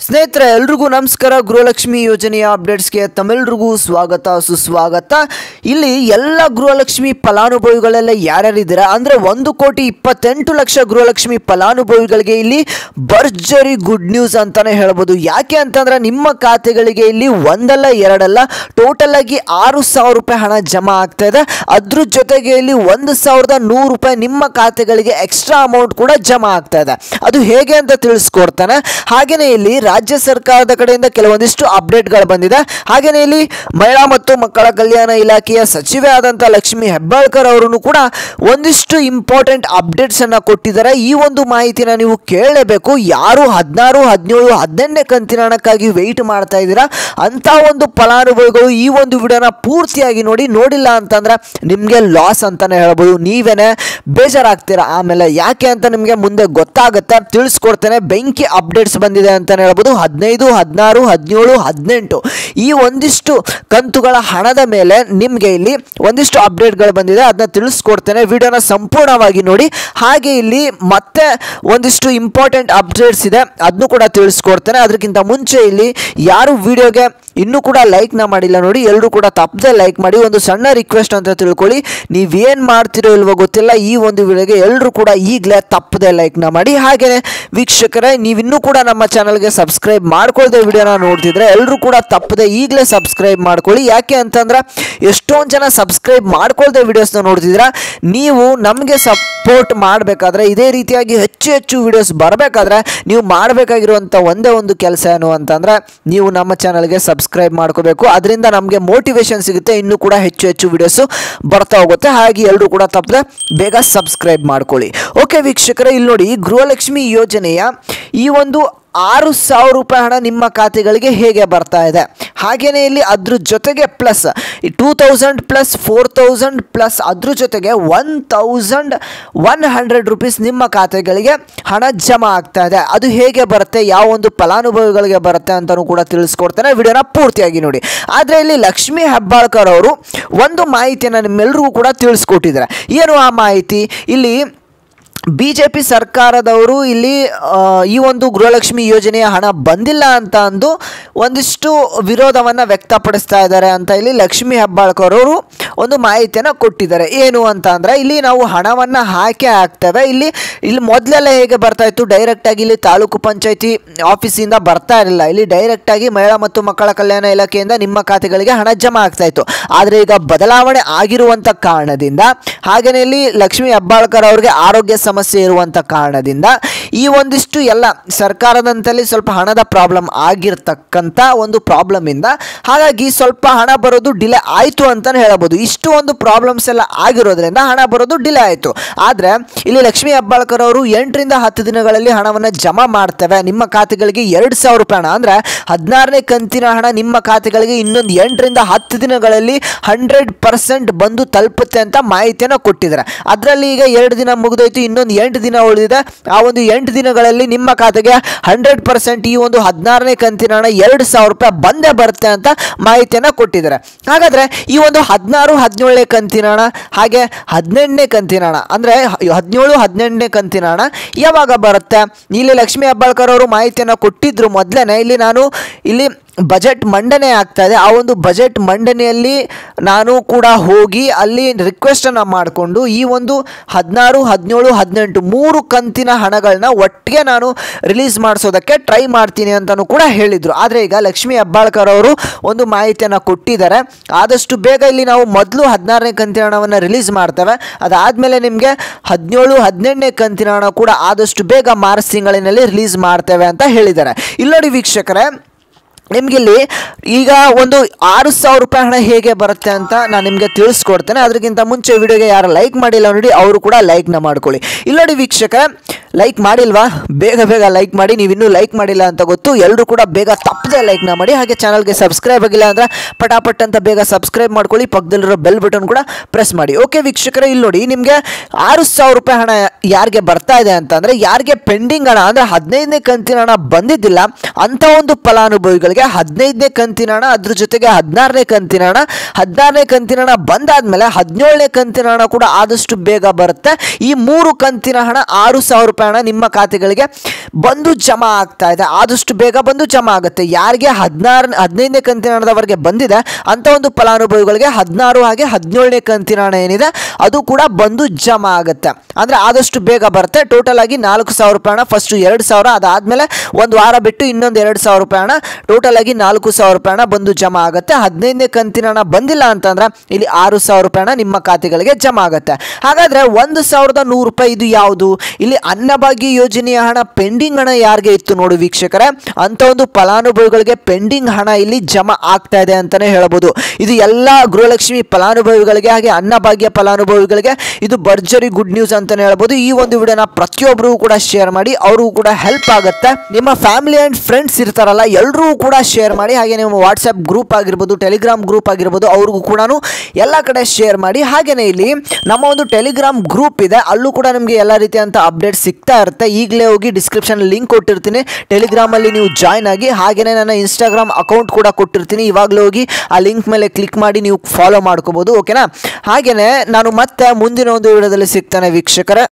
ಸ್ನೇಹಿತರೆ ಎಲ್ರಿಗೂ ನಮಸ್ಕಾರ. ಗೃಹಲಕ್ಷ್ಮಿ ಯೋಜನೆಯ ಅಪ್ಡೇಟ್ಸ್ಗೆ ತಮ್ಮೆಲ್ರಿಗೂ ಸ್ವಾಗತ ಸುಸ್ವಾಗತ. ಇಲ್ಲಿ ಎಲ್ಲ ಗೃಹಲಕ್ಷ್ಮಿ ಫಲಾನುಭವಿಗಳೆಲ್ಲ ಯಾರ್ಯಾರಿದ್ದೀರಾ ಅಂದರೆ 1,28,00,000 ಗೃಹಲಕ್ಷ್ಮಿ ಫಲಾನುಭವಿಗಳಿಗೆ ಇಲ್ಲಿ ಭರ್ಜರಿ ಗುಡ್ ನ್ಯೂಸ್ ಅಂತಾನೆ ಹೇಳ್ಬೋದು. ಯಾಕೆ ಅಂತಂದ್ರೆ ನಿಮ್ಮ ಖಾತೆಗಳಿಗೆ ಇಲ್ಲಿ ಒಂದಲ್ಲ ಎರಡಲ್ಲ ಟೋಟಲ್ ಆಗಿ 6,000 ರೂಪಾಯಿ ಹಣ ಜಮಾ ಆಗ್ತಾ ಇದೆ. ಅದ್ರ ಜೊತೆಗೆ ಇಲ್ಲಿ 1,100 ರೂಪಾಯಿ ನಿಮ್ಮ ಖಾತೆಗಳಿಗೆ ಎಕ್ಸ್ಟ್ರಾ ಅಮೌಂಟ್ ಕೂಡ ಜಮಾ ಆಗ್ತಾ ಇದೆ. ಅದು ಹೇಗೆ ಅಂತ ತಿಳಿಸ್ಕೊಡ್ತಾನೆ. ಹಾಗೇನೆ ಇಲ್ಲಿ ರಾಜ್ಯ ಸರ್ಕಾರದ ಕಡೆಯಿಂದ ಕೆಲವೊಂದಿಷ್ಟು ಅಪ್ಡೇಟ್ಗಳು ಬಂದಿದೆ. ಹಾಗೇನೆ ಇಲ್ಲಿ ಮಹಿಳಾ ಮತ್ತು ಮಕ್ಕಳ ಕಲ್ಯಾಣ ಇಲಾಖೆಯ ಸಚಿವೆ ಆದಂಥ ಲಕ್ಷ್ಮಿ ಹೆಬ್ಬಾಳ್ಕರ್ ಅವರು ಕೂಡ ಒಂದಿಷ್ಟು ಇಂಪಾರ್ಟೆಂಟ್ ಅಪ್ಡೇಟ್ಸ್ ಅನ್ನ ಕೊಟ್ಟಿದ್ದಾರೆ. ಈ ಒಂದು ಮಾಹಿತಿನ ನೀವು ಕೇಳಲೇಬೇಕು. ಯಾರು 16, 17, 18ನೇ ಕಂತಿನ ಹಣಕ್ಕಾಗಿ ವೆಯ್ಟ್ ಮಾಡ್ತಾ ಇದ್ದೀರಾ ಅಂತ ಒಂದು ಫಲಾನುಭವಿಗಳು ಈ ಒಂದು ವಿಡಿಯೋನ ಪೂರ್ತಿಯಾಗಿ ನೋಡಿ. ನೋಡಿಲ್ಲ ಅಂತಂದ್ರೆ ನಿಮಗೆ ಲಾಸ್ ಅಂತಾನೆ ಹೇಳ್ಬೋದು. ನೀವೇನೆ ಬೇಜಾರಾಗ್ತೀರಾ ಆಮೇಲೆ. ಯಾಕೆ ಅಂತ ನಿಮಗೆ ಮುಂದೆ ಗೊತ್ತಾಗುತ್ತೆ, ತಿಳಿಸ್ಕೊಡ್ತೇನೆ. ಬೆಂಕಿ ಅಪ್ಡೇಟ್ಸ್ ಬಂದಿದೆ ಅಂತಾನೆ ಹೇಳ್ಬೋದು. 15, 16, 17, 18 ಈ ಒಂದಿಷ್ಟು ಕಂತುಗಳ ಹಣದ ಮೇಲೆ ನಿಮಗೆ ಇಲ್ಲಿ ಒಂದಿಷ್ಟು ಅಪ್ಡೇಟ್ಗಳು ಬಂದಿದೆ. ಅದನ್ನ ತಿಳಿಸ್ಕೊಡ್ತೇನೆ. ವಿಡಿಯೋನ ಸಂಪೂರ್ಣವಾಗಿ ನೋಡಿ. ಹಾಗೆ ಇಲ್ಲಿ ಮತ್ತೆ ಒಂದಿಷ್ಟು ಇಂಪಾರ್ಟೆಂಟ್ ಅಪ್ಡೇಟ್ಸ್ ಇದೆ, ಅದನ್ನು ಕೂಡ ತಿಳಿಸ್ಕೊಡ್ತೇನೆ. ಅದಕ್ಕಿಂತ ಮುಂಚೆ ಇಲ್ಲಿ ಯಾರು ವಿಡಿಯೋಗೆ ಇನ್ನೂ ಕೂಡ ಲೈಕ್ನ ಮಾಡಿಲ್ಲ ನೋಡಿ, ಎಲ್ಲರೂ ಕೂಡ ತಪ್ಪದೆ ಲೈಕ್ ಮಾಡಿ. ಒಂದು ಸಣ್ಣ ರಿಕ್ವೆಸ್ಟ್ ಅಂತ ತಿಳ್ಕೊಳ್ಳಿ, ನೀವೇನು ಮಾಡ್ತಿರೋ ಇಲ್ವೋ ಗೊತ್ತಿಲ್ಲ, ಈ ಒಂದು ವಿಡಿಯೋಗೆ ಎಲ್ಲರೂ ಕೂಡ ಈಗಲೇ ತಪ್ಪದೆ ಲೈಕ್ನ ಮಾಡಿ. ಹಾಗೆಯೇ ವೀಕ್ಷಕರೇ, ನೀವಿನ್ನೂ ಕೂಡ ನಮ್ಮ ಚಾನಲ್ಗೆ ಸಬ್ಸ್ಕ್ರೈಬ್ ಮಾಡ್ಕೊಳ್ಳದೆ ವಿಡಿಯೋನ ನೋಡ್ತಿದ್ರೆ ಎಲ್ಲರೂ ಕೂಡ ತಪ್ಪದೆ ಈಗಲೇ ಸಬ್ಸ್ಕ್ರೈಬ್ ಮಾಡ್ಕೊಳ್ಳಿ. ಯಾಕೆ ಅಂತಂದ್ರೆ ಎಷ್ಟೊಂದು ಜನ ಸಬ್ಸ್ಕ್ರೈಬ್ ಮಾಡ್ಕೊಳ್ಳದೆ ವಿಡಿಯೋಸ್ನ ನೋಡ್ತಿದ್ದೀರಾ. ನೀವು ನಮಗೆ ಸಪೋರ್ಟ್ ಮಾಡಬೇಕಾದ್ರೆ, ಇದೇ ರೀತಿಯಾಗಿ ಹೆಚ್ಚು ಹೆಚ್ಚು ವಿಡಿಯೋಸ್ ಬರಬೇಕಾದ್ರೆ ನೀವು ಮಾಡಬೇಕಾಗಿರುವಂಥ ಒಂದೇ ಒಂದು ಕೆಲಸ ಏನು ಅಂತಂದರೆ ನೀವು ನಮ್ಮ ಚಾನಲ್ಗೆ ಸಬ್ಸ್ಕ್ರೈಬ್ ಮಾಡ್ಕೋಬೇಕು. ಅದರಿಂದ ನಮಗೆ ಮೋಟಿವೇಶನ್ ಸಿಗುತ್ತೆ, ಇನ್ನೂ ಕೂಡ ಹೆಚ್ಚು ಹೆಚ್ಚು ವಿಡಿಯೋಸು ಬರ್ತಾ ಹೋಗುತ್ತೆ. ಹಾಗೆ ಎಲ್ಲರೂ ಕೂಡ ತಪ್ಪದೆ ಬೇಗ ಸಬ್ಸ್ಕ್ರೈಬ್ ಮಾಡ್ಕೊಳ್ಳಿ. ಓಕೆ ವೀಕ್ಷಕರೇ, ಇಲ್ಲಿ ನೋಡಿ, ಗೃಹಲಕ್ಷ್ಮಿ ಯೋಜನೆಯ ಈ ಒಂದು 6,000 ರೂಪಾಯಿ ಹಣ ನಿಮ್ಮ ಖಾತೆಗಳಿಗೆ ಹೇಗೆ ಬರ್ತಾ ಇದೆ. ಹಾಗೆಯೇ ಇಲ್ಲಿ ಅದ್ರ ಜೊತೆಗೆ ಪ್ಲಸ್ 2,000 ಪ್ಲಸ್ 4,000 ಪ್ಲಸ್ ಅದ್ರ ಜೊತೆಗೆ 1,100 ರೂಪೀಸ್ ನಿಮ್ಮ ಖಾತೆಗಳಿಗೆ ಹಣ ಜಮಾ ಆಗ್ತಾ ಇದೆ. ಅದು ಹೇಗೆ ಬರುತ್ತೆ, ಯಾವ ಒಂದು ಫಲಾನುಭವಿಗಳಿಗೆ ಬರುತ್ತೆ ಅಂತಲೂ ಕೂಡ ತಿಳಿಸ್ಕೊಡ್ತೇನೆ. ವಿಡಿಯೋನ ಪೂರ್ತಿಯಾಗಿ ನೋಡಿ. ಆದರೆ ಇಲ್ಲಿ ಲಕ್ಷ್ಮಿ ಹೆಬ್ಬಾಳ್ಕರ್ ಅವರು ಒಂದು ಮಾಹಿತಿಯನ್ನು ನಿಮ್ಮೆಲ್ಲರಿಗೂ ಕೂಡ ತಿಳಿಸ್ಕೊಟ್ಟಿದ್ದಾರೆ. ಏನು ಆ ಮಾಹಿತಿ? ಇಲ್ಲಿ BJP ಸರ್ಕಾರದವರು ಇಲ್ಲಿ ಈ ಒಂದು ಗೃಹಲಕ್ಷ್ಮಿ ಯೋಜನೆಯ ಹಣ ಬಂದಿಲ್ಲ ಅಂತ ಅಂದು ಒಂದಿಷ್ಟು ವಿರೋಧವನ್ನು ವ್ಯಕ್ತಪಡಿಸ್ತಾ ಇದ್ದಾರೆ ಅಂತ ಇಲ್ಲಿ ಲಕ್ಷ್ಮಿ ಹೆಬ್ಬಾಳ್ಕರ್ ಅವರು ಒಂದು ಮಾಹಿತಿಯನ್ನು ಕೊಟ್ಟಿದ್ದಾರೆ. ಏನು ಅಂತ ಅಂದರೆ ಇಲ್ಲಿ ನಾವು ಹಣವನ್ನು ಹಾಕ್ತೇವೆ. ಇಲ್ಲಿ ಮೊದಲೆಲ್ಲ ಹೇಗೆ ಬರ್ತಾ ಇತ್ತು, ಡೈರೆಕ್ಟಾಗಿ ಇಲ್ಲಿ ತಾಲೂಕು ಪಂಚಾಯತಿ ಆಫೀಸಿಂದ ಬರ್ತಾ ಇರಲಿಲ್ಲ. ಇಲ್ಲಿ ಡೈರೆಕ್ಟಾಗಿ ಮಹಿಳಾ ಮತ್ತು ಮಕ್ಕಳ ಕಲ್ಯಾಣ ಇಲಾಖೆಯಿಂದ ನಿಮ್ಮ ಖಾತೆಗಳಿಗೆ ಹಣ ಜಮಾ ಆಗ್ತಾ ಇತ್ತು. ಆದರೆ ಈಗ ಬದಲಾವಣೆ ಆಗಿರುವಂಥ ಕಾರಣದಿಂದ, ಹಾಗೆಯೇ ಇಲ್ಲಿ ಲಕ್ಷ್ಮಿ ಹೆಬ್ಬಾಳ್ಕರ್ ಅವರಿಗೆ ಆರೋಗ್ಯ ಸಮಸ್ಯೆ ಇರುವಂಥ ಕಾರಣದಿಂದ ಈ ಒಂದಿಷ್ಟು ಎಲ್ಲ ಸರ್ಕಾರದಂತಲ್ಲಿ ಸ್ವಲ್ಪ ಹಣದ ಪ್ರಾಬ್ಲಮ್ ಆಗಿರ್ತಕ್ಕಂಥ ಒಂದು ಪ್ರಾಬ್ಲಮ್ ಇಂದ ಹಾಗಾಗಿ ಸ್ವಲ್ಪ ಹಣ ಬರೋದು ಡಿಲೇ ಆಯಿತು ಅಂತಲೇ ಹೇಳ್ಬೋದು. ಇಷ್ಟು ಒಂದು ಪ್ರಾಬ್ಲಮ್ಸ್ ಎಲ್ಲ ಆಗಿರೋದ್ರಿಂದ ಹಣ ಬರೋದು ಡಿಲೇ ಆಯಿತು. ಆದರೆ ಇಲ್ಲಿ ಲಕ್ಷ್ಮಿ ಹೆಬ್ಬಾಳ್ಕರ್ ಅವರು 8ರಿಂದ 10 ದಿನಗಳಲ್ಲಿ ಹಣವನ್ನು ಜಮಾ ಮಾಡ್ತೇವೆ. ನಿಮ್ಮ ಖಾತೆಗಳಿಗೆ 2,000 ರೂಪಾಯಿ ಹಣ ಅಂದರೆ 16ನೇ ಕಂತಿನ ಹಣ ನಿಮ್ಮ ಖಾತೆಗಳಿಗೆ ಇನ್ನೊಂದು 8ರಿಂದ 10 ದಿನಗಳಲ್ಲಿ 100% ಬಂದು ತಲುಪುತ್ತೆ ಅಂತ ಮಾಹಿತಿಯನ್ನು ಕೊಟ್ಟಿದ್ದಾರೆ. ಅದರಲ್ಲಿ ಈಗ 2 ದಿನ ಮುಗಿದೋಯ್ತು, ಇನ್ನೊಂದು 8 ದಿನ ಉಳಿದಿದೆ. ಆ ಒಂದು 8 ದಿನಗಳಲ್ಲಿ ನಿಮ್ಮ ಖಾತೆಗೆ 100% ಈ ಒಂದು 16ನೇ ಕಂತಿನ ಹಣ 2,000 ರೂಪಾಯಿ ಬಂದೇ ಬರುತ್ತೆ ಅಂತ ಮಾಹಿತಿಯನ್ನು ಕೊಟ್ಟಿದ್ದಾರೆ. ಹಾಗಾದರೆ ಈ ಒಂದು 16, 17ನೇ ಕಂತಿನ ಹಣ ಹಾಗೆ 18ನೇ ಕಂತಿನ ಹಣ ಅಂದರೆ 17, 18ನೇ ಕಂತಿನ ಹಣ ಯಾವಾಗ ಬರುತ್ತೆ? ಇಲ್ಲಿ ಲಕ್ಷ್ಮಿ ಹೆಬ್ಬಾಳ್ಕರ್ ಅವರು ಮಾಹಿತಿಯನ್ನು ಕೊಟ್ಟಿದ್ರು ಮೊದಲೇ. ಇಲ್ಲಿ ಬಜೆಟ್ ಮಂಡನೆ ಆಗ್ತಾ ಇದೆ. ಆ ಒಂದು ಬಜೆಟ್ ಮಂಡನೆಯಲ್ಲಿ ನಾನು ಕೂಡ ಹೋಗಿ ಅಲ್ಲಿ ರಿಕ್ವೆಸ್ಟನ್ನು ಮಾಡಿಕೊಂಡು ಈ ಒಂದು 16, 17, 18 3 ಕಂತಿನ ಹಣಗಳನ್ನ ಒಟ್ಟಿಗೆ ನಾನು ರಿಲೀಸ್ ಮಾಡಿಸೋದಕ್ಕೆ ಟ್ರೈ ಮಾಡ್ತೀನಿ ಅಂತಲೂ ಕೂಡ ಹೇಳಿದರು. ಆದರೆ ಈಗ ಲಕ್ಷ್ಮಿ ಹೆಬ್ಬಾಳ್ಕರ್ ಅವರು ಒಂದು ಮಾಹಿತಿಯನ್ನು ಕೊಟ್ಟಿದ್ದಾರೆ. ಆದಷ್ಟು ಬೇಗ ಇಲ್ಲಿ ನಾವು ಮೊದಲು 16ನೇ ಕಂತಿನ ಹಣವನ್ನು ರಿಲೀಸ್ ಮಾಡ್ತೇವೆ. ಅದಾದಮೇಲೆ ನಿಮಗೆ 17, 18ನೇ ಕಂತಿನ ಹಣ ಕೂಡ ಆದಷ್ಟು ಬೇಗ ಮಾರ್ಚ್ ತಿಂಗಳಿನಲ್ಲಿ ರಿಲೀಸ್ ಮಾಡ್ತೇವೆ ಅಂತ ಹೇಳಿದ್ದಾರೆ. ಇಲ್ಲಿ ನೋಡಿ ವೀಕ್ಷಕರೇ, ನಿಮಗಿಲ್ಲಿ ಈಗ ಒಂದು 6,000 ರೂಪಾಯಿ ಹಣ ಹೇಗೆ ಬರುತ್ತೆ ಅಂತ ನಾನು ನಿಮಗೆ ತಿಳಿಸ್ಕೊಡ್ತೇನೆ. ಅದಕ್ಕಿಂತ ಮುಂಚೆ ವಿಡಿಯೋಗೆ ಯಾರು ಲೈಕ್ ಮಾಡಿಲ್ಲ ನೋಡಿ, ಅವರು ಕೂಡ ಲೈಕ್ನ ಮಾಡ್ಕೊಳ್ಳಿ. ಇಲ್ಲಿ ನೋಡಿ ವೀಕ್ಷಕ, ಲೈಕ್ ಮಾಡಿಲ್ವಾ? ಬೇಗ ಬೇಗ ಲೈಕ್ ಮಾಡಿ. ನೀವು ಇನ್ನೂ ಲೈಕ್ ಮಾಡಿಲ್ಲ ಅಂತ ಗೊತ್ತು, ಎಲ್ಲರೂ ಕೂಡ ಬೇಗ ತಪ್ಪದೆ ಲೈಕ್ನ ಮಾಡಿ. ಹಾಗೆ ಚಾನಲ್ಗೆ ಸಬ್ಸ್ಕ್ರೈಬ್ ಆಗಿಲ್ಲ ಅಂದರೆ ಪಟಾಪಟ್ ಅಂತ ಬೇಗ ಸಬ್ಸ್ಕ್ರೈಬ್ ಮಾಡ್ಕೊಳ್ಳಿ. ಪಕ್ಕದಲ್ಲಿರೋ ಬೆಲ್ ಬಟನ್ ಕೂಡ ಪ್ರೆಸ್ ಮಾಡಿ. ಓಕೆ ವೀಕ್ಷಕರೇ, ಇಲ್ಲಿ ನೋಡಿ, ನಿಮಗೆ 6,000 ರೂಪಾಯಿ ಹಣ ಯಾರಿಗೆ ಬರ್ತಾ ಇದೆ ಅಂತಂದರೆ, ಯಾರಿಗೆ ಪೆಂಡಿಂಗ್ ಹಣ ಅಂದರೆ 15ನೇ ಕಂತಿನ ಹಣ ಬಂದಿದ್ದಿಲ್ಲ ಅಂಥ ಒಂದು ಫಲಾನುಭವಿಗಳಿಗೆ ಫಲಾನುಭವಿಗಳಿಗೆ 15ನೇ ಕಂತಿನ ಹಣ, ಅದ್ರ ಜೊತೆಗೆ 16ನೇ ಕಂತಿನ ಹಣ, 16ನೇ ಕಂತಿನ ಹಣ ಬಂದಾದ್ಮೇಲೆ 17ನೇ ಕಂತಿನ ಹಣ ಕೂಡ ಆದಷ್ಟು ಬೇಗ ಬರುತ್ತೆ. ಈ 3 ಕಂತಿನ ಹಣ 6,000 ರೂಪಾಯಿ ಹಣ ನಿಮ್ಮ ಖಾತೆಗಳಿಗೆ ಬಂದು ಜಮಾ ಆಗ್ತಾ ಇದೆ. ಆದಷ್ಟು ಬೇಗ ಬಂದು ಜಮಾ ಆಗುತ್ತೆ. ಯಾರಿಗೆ 15ನೇ ಕಂತಿನ ಹಣದವರೆಗೆ ಬಂದಿದೆ ಅಂತ ಒಂದು ಫಲಾನುಭವಿಗಳಿಗೆ 16 ಹಾಗೆ 17ನೇ ಕಂತಿನ ಹಣ ಏನಿದೆ ಅದು ಕೂಡ ಬಂದು ಜಮಾ ಆಗುತ್ತೆ. ಅಂದರೆ ಆದಷ್ಟು ಬೇಗ ಬರುತ್ತೆ. ಟೋಟಲ್ ಆಗಿ 4,000 ರೂಪಾಯಿ ಹಣ, ಫಸ್ಟ್ 2,000, ಅದಾದಮೇಲೆ ಒಂದು ವಾರ ಬಿಟ್ಟು ಇನ್ನೊಂದು 2,000 ರೂಪಾಯಿ ಹಣ, ಟೋಟಲ್ ಆಗಿ 4,000 ರೂಪಾಯಿ ಹಣ ಬಂದು ಜಮಾ ಆಗುತ್ತೆ. 15ನೇ ಕಂತಿನ ಹಣ ಬಂದಿಲ್ಲ ಅಂತಂದ್ರೆ ಇಲ್ಲಿ 6,000 ರೂಪಾಯಿ ಹಣ ನಿಮ್ಮ ಖಾತೆಗಳಿಗೆ ಜಮಾ ಆಗುತ್ತೆ. ಹಾಗಾದ್ರೆ 1,100 ರೂಪಾಯಿ ಇದು ಯಾವುದು? ಇಲ್ಲಿ ಅನ್ನಭಾಗ್ಯ ಯೋಜನೆಯ ಹಣ ಪೆಂಡಿಂಗ್ ಹಣ ಯಾರಿಗೆ ಇತ್ತು ನೋಡಿ ವೀಕ್ಷಕರೇ, ಅಂತ ಒಂದು ಫಲಾನುಭವಿಗಳಿಗೆ ಪೆಂಡಿಂಗ್ ಹಣ ಇಲ್ಲಿ ಜಮಾ ಆಗ್ತಾ ಇದೆ ಅಂತಾನೆ ಹೇಳಬಹುದು. ಇದು ಎಲ್ಲ ಗೃಹಲಕ್ಷ್ಮಿ ಫಲಾನುಭವಿಗಳಿಗೆ ಹಾಗೆ ಅನ್ನಭಾಗ್ಯ ಫಲಾನುಭವಿಗಳಿಗೆ ಇದು ಭರ್ಜರಿ ಗುಡ್ ನ್ಯೂಸ್ ಅಂತಾನೆ ಹೇಳ್ಬೋದು. ಈ ಒಂದು ವಿಡಿಯೋನ ಪ್ರತಿಯೊಬ್ಬರಿಗೂ ಕೂಡ ಶೇರ್ ಮಾಡಿ, ಅವ್ರಿಗೂ ಕೂಡ ಹೆಲ್ಪ್ ಆಗುತ್ತೆ. ನಿಮ್ಮ ಫ್ಯಾಮಿಲಿ ಅಂಡ್ ಫ್ರೆಂಡ್ಸ್ ಇರ್ತಾರಲ್ಲ ಎಲ್ಲರೂ ಕೂಡ ಶೇರ್ ಮಾಡಿ. ಹಾಗೆ ನಿಮ್ಮ ವಾಟ್ಸ್ಆಪ್ ಗ್ರೂಪ್ ಆಗಿರ್ಬೋದು, ಟೆಲಿಗ್ರಾಮ್ ಗ್ರೂಪ್ ಆಗಿರ್ಬೋದು, ಅವ್ರಿಗೂ ಕೂಡ ಎಲ್ಲ ಕಡೆ ಶೇರ್ ಮಾಡಿ. ಹಾಗೇನೆ ಇಲ್ಲಿ ನಮ್ಮ ಒಂದು ಟೆಲಿಗ್ರಾಮ್ ಗ್ರೂಪ್ ಇದೆ, ಅಲ್ಲೂ ಕೂಡ ನಿಮಗೆ ಎಲ್ಲ ರೀತಿಯಂತ ಅಪ್ಡೇಟ್ ಸಿಗ್ತಾ ಇರುತ್ತೆ. ಈಗಲೇ ಹೋಗಿ ಡಿಸ್ಕ್ರಿಪ್ಷನ್ ಲಿಂಕ್ ಕೊಟ್ಟಿರ್ತೀನಿ, ಟೆಲಿಗ್ರಾಮ್ ಅಲ್ಲಿ ನೀವು ಜಾಯ್ನ್ ಆಗಿ. ಹಾಗೇನೆ ನನ್ನ ಇನ್ಸ್ಟಾಗ್ರಾಮ್ ಅಕೌಂಟ್ ಕೂಡ ಕೊಟ್ಟಿರ್ತೀನಿ, ಇವಾಗಲೇ ಹೋಗಿ ಆ ಲಿಂಕ್ ಮೇಲೆ ಕ್ಲಿಕ್ ಮಾಡಿ ನೀವು ಫಾಲೋ ಮಾಡ್ಕೋಬಹುದು. ಓಕೆನಾ? ಹಾಗೇನೆ ನಾನು ಮತ್ತೆ ಮುಂದಿನ ಒಂದು ವಿಡಿಯೋದಲ್ಲಿ ಸಿಗ್ತಾನೆ ವೀಕ್ಷಕರೇ.